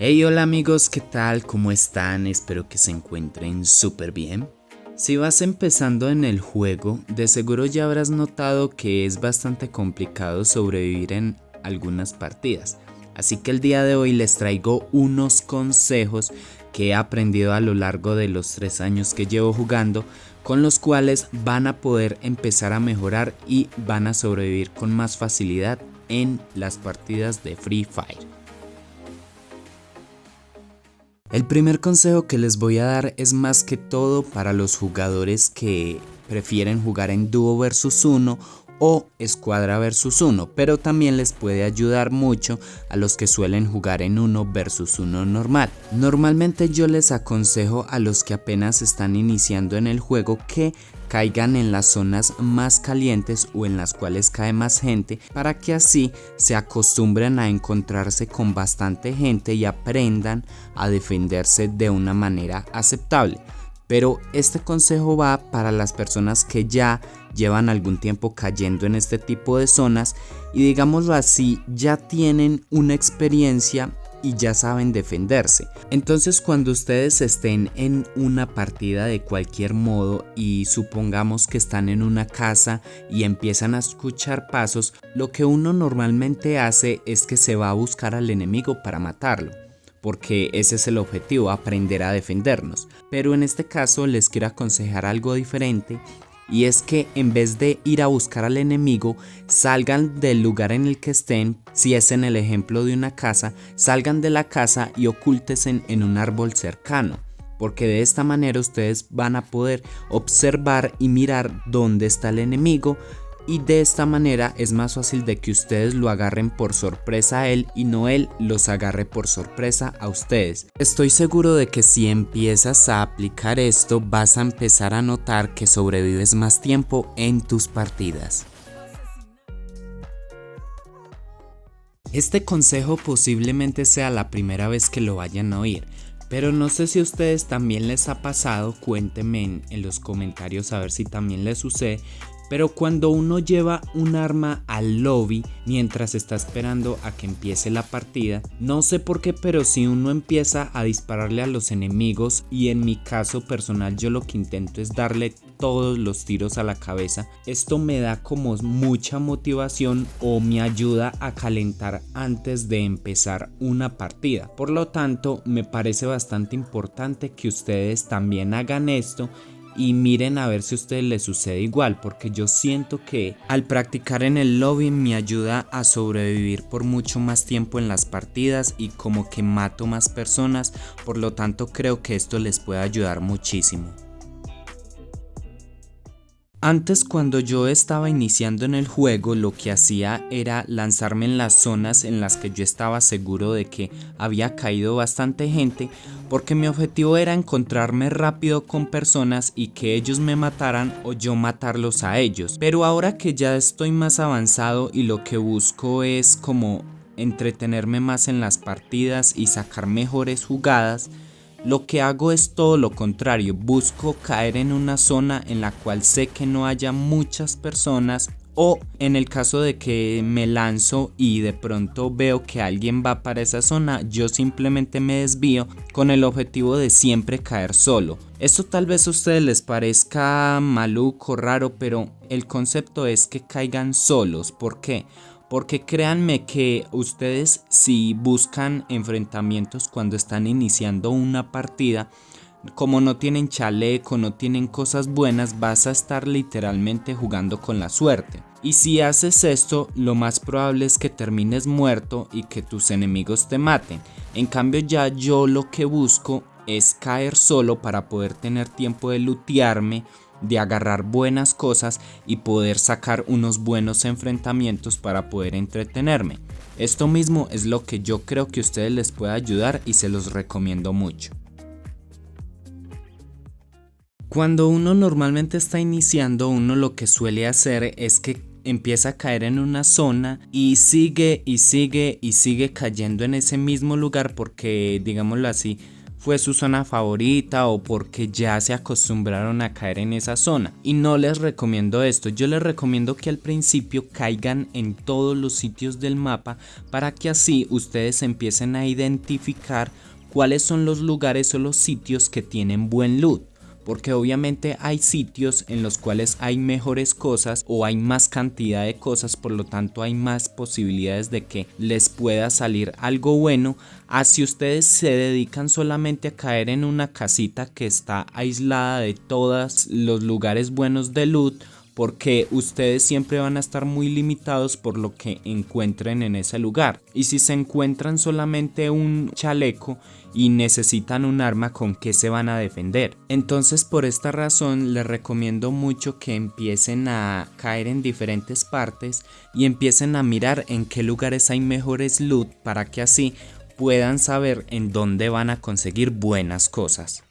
Hey, hola amigos, ¿qué tal? ¿Cómo están? Espero que se encuentren súper bien. Si vas empezando en el juego, de seguro ya habrás notado que es bastante complicado sobrevivir en algunas partidas. Así que el día de hoy les traigo unos consejos que he aprendido a lo largo de los 3 años que llevo jugando, con los cuales van a poder empezar a mejorar y van a sobrevivir con más facilidad en las partidas de Free Fire. El primer consejo que les voy a dar es más que todo para los jugadores que prefieren jugar en dúo versus uno o escuadra versus uno, pero también les puede ayudar mucho a los que suelen jugar en uno versus uno normal. Normalmente yo les aconsejo a los que apenas están iniciando en el juego que caigan en las zonas más calientes o en las cuales cae más gente, para que así se acostumbren a encontrarse con bastante gente y aprendan a defenderse de una manera aceptable. Pero este consejo va para las personas que ya llevan algún tiempo cayendo en este tipo de zonas y, digámoslo así, ya tienen una experiencia y ya saben defenderse. Entonces, cuando ustedes estén en una partida de cualquier modo y supongamos que están en una casa y empiezan a escuchar pasos, lo que uno normalmente hace es que se va a buscar al enemigo para matarlo, porque ese es el objetivo, aprender a defendernos. Pero en este caso les quiero aconsejar algo diferente, y es que en vez de ir a buscar al enemigo, salgan del lugar en el que estén. Si es en el ejemplo de una casa, salgan de la casa y ocúltense en un árbol cercano, porque de esta manera ustedes van a poder observar y mirar dónde está el enemigo, y de esta manera es más fácil de que ustedes lo agarren por sorpresa a él y no él los agarre por sorpresa a ustedes. Estoy seguro de que si empiezas a aplicar esto, vas a empezar a notar que sobrevives más tiempo en tus partidas. Este consejo posiblemente sea la primera vez que lo vayan a oír, pero no sé si a ustedes también les ha pasado. Cuéntenme en los comentarios a ver si también les sucede. Pero cuando uno lleva un arma al lobby mientras está esperando a que empiece la partida, no sé por qué, pero si uno empieza a dispararle a los enemigos, y en mi caso personal yo lo que intento es darle todos los tiros a la cabeza, esto me da como mucha motivación o me ayuda a calentar antes de empezar una partida. Por lo tanto, me parece bastante importante que ustedes también hagan esto y miren a ver si a ustedes les sucede igual, porque yo siento que al practicar en el lobby me ayuda a sobrevivir por mucho más tiempo en las partidas y como que mato más personas. Por lo tanto, creo que esto les puede ayudar muchísimo. Antes, cuando yo estaba iniciando en el juego, lo que hacía era lanzarme en las zonas en las que yo estaba seguro de que había caído bastante gente, porque mi objetivo era encontrarme rápido con personas y que ellos me mataran o yo matarlos a ellos. Pero ahora que ya estoy más avanzado y lo que busco es como entretenerme más en las partidas y sacar mejores jugadas, lo que hago es todo lo contrario. Busco caer en una zona en la cual sé que no haya muchas personas, o en el caso de que me lanzo y de pronto veo que alguien va para esa zona, yo simplemente me desvío con el objetivo de siempre caer solo. Esto tal vez a ustedes les parezca maluco, raro, pero el concepto es que caigan solos. ¿Por qué? Porque créanme que ustedes, si buscan enfrentamientos cuando están iniciando una partida, como no tienen chaleco, no tienen cosas buenas, vas a estar literalmente jugando con la suerte. Y si haces esto, lo más probable es que termines muerto y que tus enemigos te maten. En cambio, ya yo lo que busco es caer solo para poder tener tiempo de lootearme, de agarrar buenas cosas y poder sacar unos buenos enfrentamientos para poder entretenerme. Esto mismo es lo que yo creo que a ustedes les puede ayudar y se los recomiendo mucho. Cuando uno normalmente está iniciando, uno lo que suele hacer es que empieza a caer en una zona y sigue cayendo en ese mismo lugar, porque, digámoslo así, fue su zona favorita o porque ya se acostumbraron a caer en esa zona. Y no les recomiendo esto, yo les recomiendo que al principio caigan en todos los sitios del mapa para que así ustedes empiecen a identificar cuáles son los lugares o los sitios que tienen buen loot. Porque obviamente hay sitios en los cuales hay mejores cosas o hay más cantidad de cosas, por lo tanto hay más posibilidades de que les pueda salir algo bueno. Así ustedes se dedican solamente a caer en una casita que está aislada de todos los lugares buenos de loot, porque ustedes siempre van a estar muy limitados por lo que encuentren en ese lugar. Y si se encuentran solamente un chaleco y necesitan un arma, ¿con qué se van a defender? Entonces, por esta razón les recomiendo mucho que empiecen a caer en diferentes partes y empiecen a mirar en qué lugares hay mejores loot para que así puedan saber en dónde van a conseguir buenas cosas.